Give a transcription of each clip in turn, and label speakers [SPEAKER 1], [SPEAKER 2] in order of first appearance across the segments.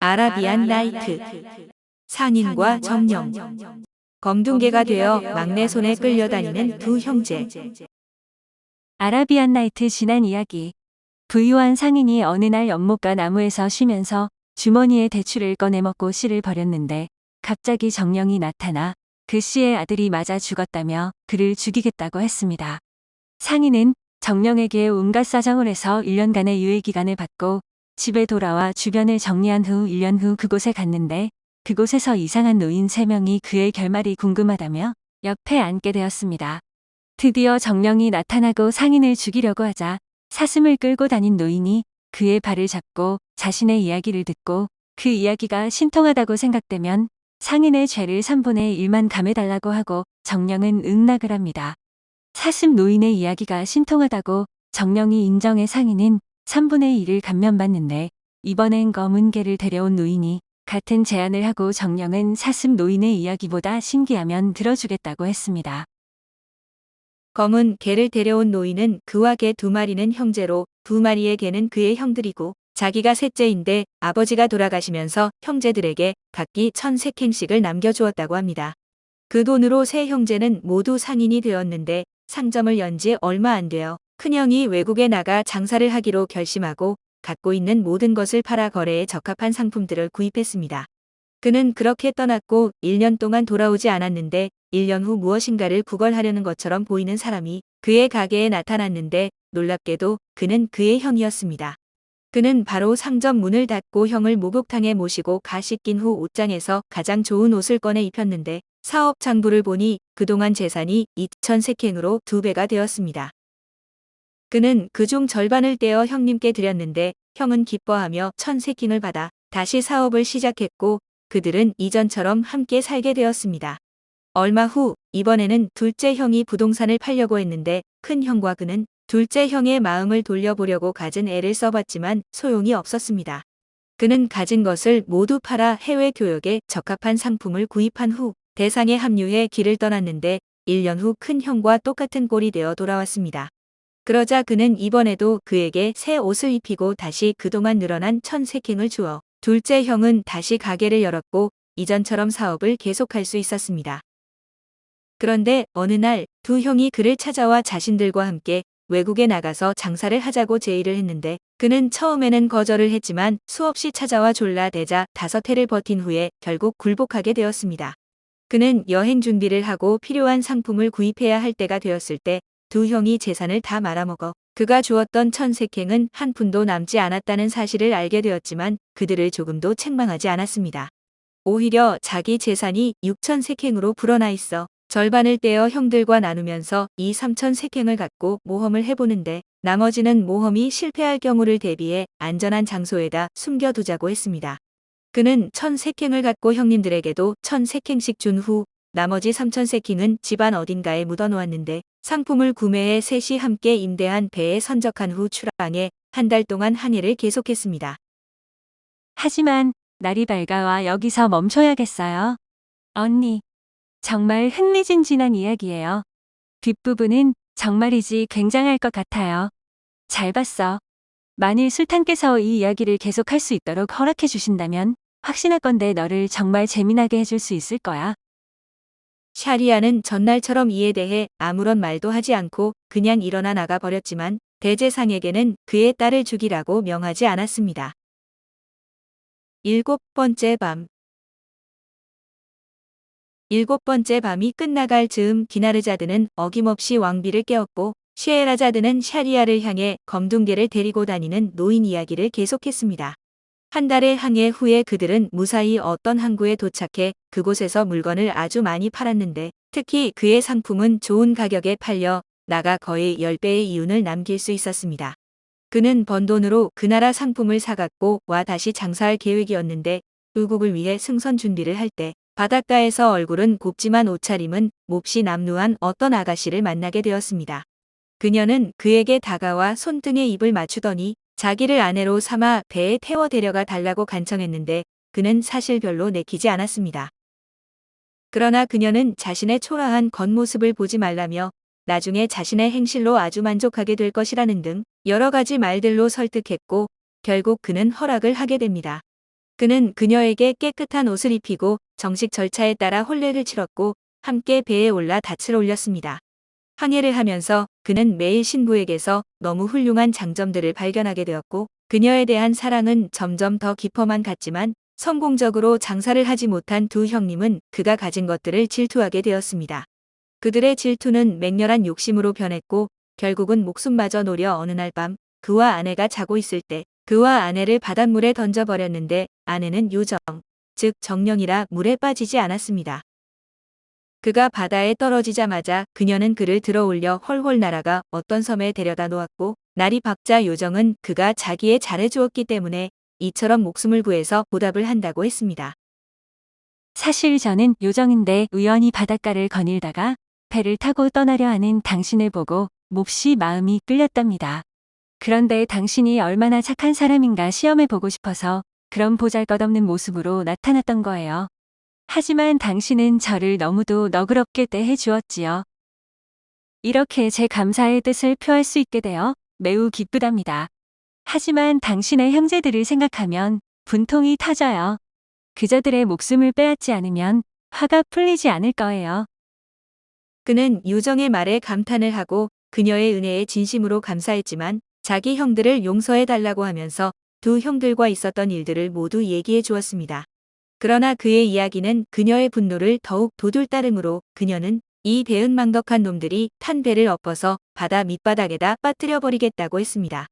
[SPEAKER 1] 아라비안 나이트. 상인과 정령. 검둥개가 되어 막내 손에 끌려다니는 두 형제.
[SPEAKER 2] 아라비안 나이트 지난 이야기. 부유한 상인이 어느 날 연못가 나무에서 쉬면서 주머니에 대추를 꺼내 먹고 씨를 버렸는데 갑자기 정령이 나타나 그 씨의 아들이 맞아 죽었다며 그를 죽이겠다고 했습니다. 상인은 정령에게 온갖 사정을 해서 1년간의 유예기간을 받고 집에 돌아와 주변을 정리한 후 1년 후 그곳에 갔는데 그곳에서 이상한 노인 3명이 그의 결말이 궁금하다며 옆에 앉게 되었습니다. 드디어 정령이 나타나고 상인을 죽이려고 하자 사슴을 끌고 다닌 노인이 그의 발을 잡고 자신의 이야기를 듣고 그 이야기가 신통하다고 생각되면 상인의 죄를 3분의 1만 감해달라고 하고 정령은 응낙을 합니다. 사슴 노인의 이야기가 신통하다고 정령이 인정해 상인은 3분의 1을 감면받는데 이번엔 검은 개를 데려온 노인이 같은 제안을 하고 정령은 사슴 노인의 이야기보다 신기하면 들어주겠다고 했습니다.
[SPEAKER 1] 검은 개를 데려온 노인은 그와 개 2마리는 형제로 2마리의 개는 그의 형들이고 자기가 셋째인데 아버지가 돌아가시면서 형제들에게 각기 1,000세켄씩을 남겨주었다고 합니다. 그 돈으로 세 형제는 모두 상인이 되었는데 상점을 연 지 얼마 안 되어 큰형이 외국에 나가 장사를 하기로 결심하고 갖고 있는 모든 것을 팔아 거래에 적합한 상품들을 구입했습니다. 그는 그렇게 떠났고 1년 동안 돌아오지 않았는데 1년 후 무엇인가를 구걸하려는 것처럼 보이는 사람이 그의 가게에 나타났는데 놀랍게도 그는 그의 형이었습니다. 그는 바로 상점 문을 닫고 형을 목욕탕에 모시고 가 씻긴 후 옷장에서 가장 좋은 옷을 꺼내 입혔는데 사업 장부를 보니 그동안 재산이 2,000세켄으로 2배가 되었습니다. 그는 그중 절반을 떼어 형님께 드렸는데 형은 기뻐하며 1,000세킹을 받아 다시 사업을 시작했고 그들은 이전처럼 함께 살게 되었습니다. 얼마 후 이번에는 둘째 형이 부동산을 팔려고 했는데 큰 형과 그는 둘째 형의 마음을 돌려보려고 갖은 애를 써봤지만 소용이 없었습니다. 그는 가진 것을 모두 팔아 해외 교역에 적합한 상품을 구입한 후 대상에 합류해 길을 떠났는데 1년 후 큰 형과 똑같은 꼴이 되어 돌아왔습니다. 그러자 그는 이번에도 그에게 새 옷을 입히고 다시 그동안 늘어난 1,000세킹을 주어 둘째 형은 다시 가게를 열었고 이전처럼 사업을 계속할 수 있었습니다. 그런데 어느 날 두 형이 그를 찾아와 자신들과 함께 외국에 나가서 장사를 하자고 제의를 했는데 그는 처음에는 거절을 했지만 수없이 찾아와 졸라대자 5해를 버틴 후에 결국 굴복하게 되었습니다. 그는 여행 준비를 하고 필요한 상품을 구입해야 할 때가 되었을 때 두 형이 재산을 다 말아먹어 그가 주었던 1,000세킹은 한 푼도 남지 않았다는 사실을 알게 되었지만 그들을 조금도 책망하지 않았습니다. 오히려 자기 재산이 6,000세킹으로 불어나 있어 절반을 떼어 형들과 나누면서 이 3,000세킹을 갖고 모험을 해보는데 나머지는 모험이 실패할 경우를 대비해 안전한 장소에다 숨겨두자고 했습니다. 그는 1,000세킹을 갖고 형님들에게도 1,000세킹씩 준 후 나머지 3,000세킹은 집안 어딘가에 묻어놓았는데 상품을 구매해 셋이 함께 임대한 배에 선적한 후 출항해 한 달 동안 항해를 계속했습니다.
[SPEAKER 2] 하지만 날이 밝아와 여기서 멈춰야겠어요. 언니, 정말 흥미진진한 이야기예요. 뒷부분은 정말이지 굉장할 것 같아요. 잘 봤어. 만일 술탄께서 이 이야기를 계속할 수 있도록 허락해 주신다면 확신할건데 너를 정말 재미나게 해줄 수 있을 거야.
[SPEAKER 1] 샤리아는 전날처럼 이에 대해 아무런 말도 하지 않고 그냥 일어나 나가 버렸지만 대제상에게는 그의 딸을 죽이라고 명하지 않았습니다. 7번째 밤. 7번째 밤이 끝나갈 즈음 기나르자드는 어김없이 왕비를 깨웠고 시에라자드는 샤리아를 향해 검둥개를 데리고 다니는 노인 이야기를 계속했습니다. 한 달의 항해 후에 그들은 무사히 어떤 항구에 도착해 그곳에서 물건을 아주 많이 팔았는데 특히 그의 상품은 좋은 가격에 팔려 나가 거의 10배의 이윤을 남길 수 있었습니다. 그는 번 돈으로 그 나라 상품을 사갖고 와 다시 장사할 계획이었는데 의국을 위해 승선 준비를 할 때 바닷가에서 얼굴은 곱지만 옷차림은 몹시 남루한 어떤 아가씨를 만나게 되었습니다. 그녀는 그에게 다가와 손등에 입을 맞추더니 자기를 아내로 삼아 배에 태워 데려가 달라고 간청했는데 그는 사실 별로 내키지 않았습니다. 그러나 그녀는 자신의 초라한 겉모습을 보지 말라며 나중에 자신의 행실로 아주 만족하게 될 것이라는 등 여러 가지 말들로 설득했고 결국 그는 허락을 하게 됩니다. 그는 그녀에게 깨끗한 옷을 입히고 정식 절차에 따라 혼례를 치렀고 함께 배에 올라 닻을 올렸습니다. 항해를 하면서 그는 매일 신부에게서 너무 훌륭한 장점들을 발견하게 되었고 그녀에 대한 사랑은 점점 더 깊어만 갔지만 성공적으로 장사를 하지 못한 두 형님은 그가 가진 것들을 질투하게 되었습니다. 그들의 질투는 맹렬한 욕심으로 변했고 결국은 목숨마저 노려 어느 날 밤 그와 아내가 자고 있을 때 그와 아내를 바닷물에 던져버렸는데 아내는 요정, 즉 정령이라 물에 빠지지 않았습니다. 그가 바다에 떨어지자마자 그녀는 그를 들어올려 헐헐 날아가 어떤 섬에 데려다 놓았고 날이 밝자 요정은 그가 자기에 잘해주었기 때문에 이처럼 목숨을 구해서 보답을 한다고 했습니다.
[SPEAKER 2] 사실 저는 요정인데 우연히 바닷가를 거닐다가 배를 타고 떠나려 하는 당신을 보고 몹시 마음이 끌렸답니다. 그런데 당신이 얼마나 착한 사람인가 시험해 보고 싶어서 그런 보잘것없는 모습으로 나타났던 거예요. 하지만 당신은 저를 너무도 너그럽게 대해 주었지요. 이렇게 제 감사의 뜻을 표할 수 있게 되어 매우 기쁘답니다. 하지만 당신의 형제들을 생각하면 분통이 터져요. 그저들의 목숨을 빼앗지 않으면 화가 풀리지 않을 거예요.
[SPEAKER 1] 그는 요정의 말에 감탄을 하고 그녀의 은혜에 진심으로 감사했지만 자기 형들을 용서해 달라고 하면서 두 형들과 있었던 일들을 모두 얘기해 주었습니다. 그러나 그의 이야기는 그녀의 분노를 더욱 도둘따름으로 그녀는 이 배은망덕한 놈들이 탄 배를 엎어서 바다 밑바닥에다 빠뜨려 버리겠다고 했습니다.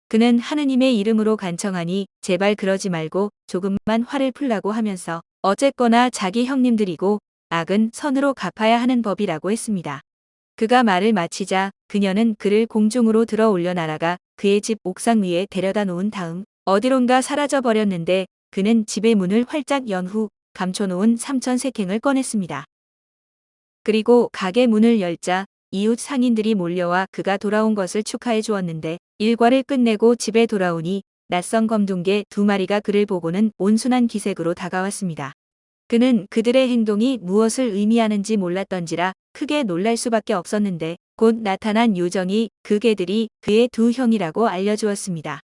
[SPEAKER 1] 그는 하느님의 이름으로 간청하니 제발 그러지 말고 조금만 화를 풀라고 하면서 어쨌거나 자기 형님들이고 악은 선으로 갚아야 하는 법이라고 했습니다. 그가 말을 마치자 그녀는 그를 공중으로 들어 올려 날아가 그의 집 옥상 위에 데려다 놓은 다음 어디론가 사라져 버렸는데 그는 집의 문을 활짝 연 후 감춰놓은 삼천색행을 꺼냈습니다. 그리고 가게 문을 열자 이웃 상인들이 몰려와 그가 돌아온 것을 축하해 주었는데 일과를 끝내고 집에 돌아오니 낯선 검둥개 두 마리가 그를 보고는 온순한 기색으로 다가왔습니다. 그는 그들의 행동이 무엇을 의미하는지 몰랐던지라 크게 놀랄 수밖에 없었는데 곧 나타난 요정이 그 개들이 그의 두 형이라고 알려주었습니다.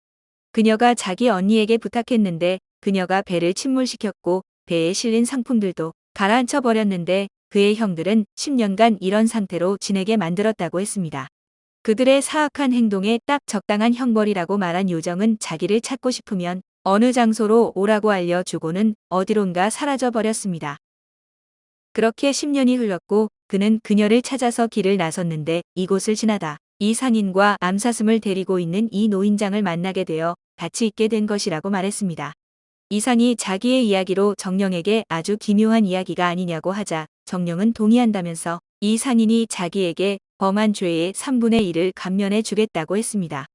[SPEAKER 1] 그녀가 자기 언니에게 부탁했는데 그녀가 배를 침몰시켰고 배에 실린 상품들도 가라앉혀 버렸는데 그의 형들은 10년간 이런 상태로 지내게 만들었다고 했습니다. 그들의 사악한 행동에 딱 적당한 형벌이라고 말한 요정은 자기를 찾고 싶으면 어느 장소로 오라고 알려주고는 어디론가 사라져 버렸습니다. 그렇게 10년이 흘렀고 그는 그녀를 찾아서 길을 나섰는데 이곳을 지나다 이 상인과 암사슴을 데리고 있는 이 노인장을 만나게 되어 같이 있게 된 것이라고 말했습니다. 이상이 자기의 이야기로 정령에게 아주 기묘한 이야기가 아니냐고 하자 정령은 동의한다면서 이 상인이 자기에게 범한 죄의 3분의 1을 감면해 주겠다고 했습니다.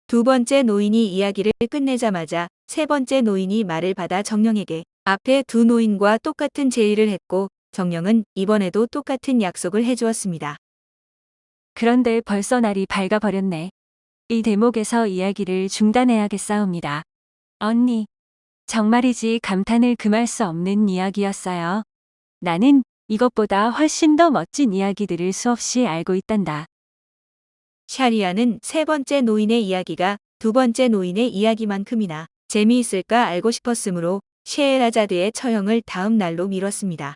[SPEAKER 1] 두 번째 노인이 이야기를 끝내자마자 세 번째 노인이 말을 받아 정령에게 앞에 두 노인과 똑같은 제의를 했고 정령은 이번에도 똑같은 약속을 해주었습니다.
[SPEAKER 2] 그런데 벌써 날이 밝아버렸네. 이 대목에서 이야기를 중단해야겠사옵니다. 언니, 정말이지 감탄을 금할 수 없는 이야기였어요. 나는 이것보다 훨씬 더 멋진 이야기들을 수없이 알고 있단다.
[SPEAKER 1] 샤리아는 세 번째 노인의 이야기가 두 번째 노인의 이야기만큼이나 재미있을까 알고 싶었으므로 셰에라자드의 처형을 다음 날로 미뤘습니다.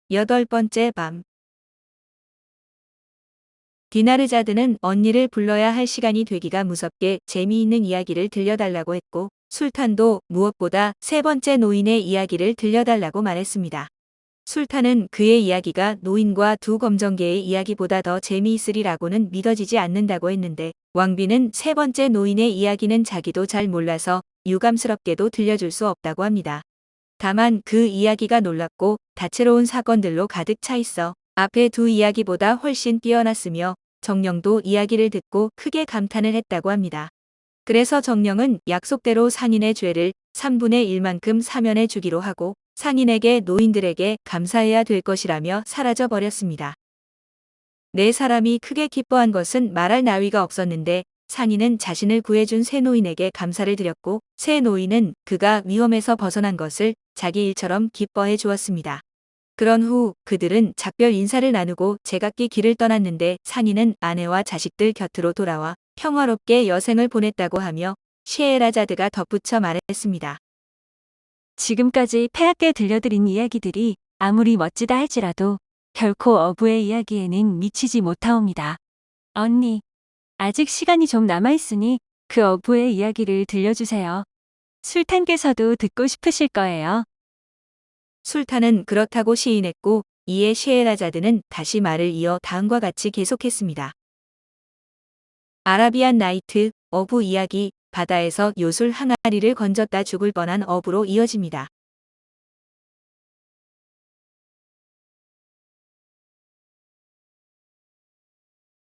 [SPEAKER 1] 8번째 밤. 디나르자드는 언니를 불러야 할 시간이 되기가 무섭게 재미있는 이야기를 들려달라고 했고 술탄도 무엇보다 세 번째 노인의 이야기를 들려달라고 말했습니다. 술탄은 그의 이야기가 노인과 두 검정개의 이야기보다 더 재미있으리라고는 믿어지지 않는다고 했는데 왕비는 세 번째 노인의 이야기는 자기도 잘 몰라서 유감스럽게도 들려줄 수 없다고 합니다. 다만 그 이야기가 놀랍고 다채로운 사건들로 가득 차 있어 앞에 두 이야기보다 훨씬 뛰어났으며 정령도 이야기를 듣고 크게 감탄을 했다고 합니다. 그래서 정령은 약속대로 상인의 죄를 3분의 1만큼 사면해 주기로 하고 상인에게 노인들에게 감사해야 될 것이라며 사라져 버렸습니다. 네 사람이 크게 기뻐한 것은 말할 나위가 없었는데 상인은 자신을 구해준 새 노인에게 감사를 드렸고 새 노인은 그가 위험에서 벗어난 것을 자기 일처럼 기뻐해 주었습니다. 그런 후 그들은 작별 인사를 나누고 제각기 길을 떠났는데 상인은 아내와 자식들 곁으로 돌아와 평화롭게 여생을 보냈다고 하며 셰에라자드가 덧붙여 말했습니다.
[SPEAKER 2] 지금까지 폐하께 들려드린 이야기들이 아무리 멋지다 할지라도 결코 어부의 이야기에는 미치지 못하옵니다. 언니, 아직 시간이 좀 남아있으니 그 어부의 이야기를 들려주세요. 술탄께서도 듣고 싶으실 거예요.
[SPEAKER 1] 술탄은 그렇다고 시인했고 이에 셰에라자드는 다시 말을 이어 다음과 같이 계속했습니다. 아라비안 나이트, 어부 이야기, 바다에서 요술 항아리를 건졌다 죽을 뻔한 어부로 이어집니다.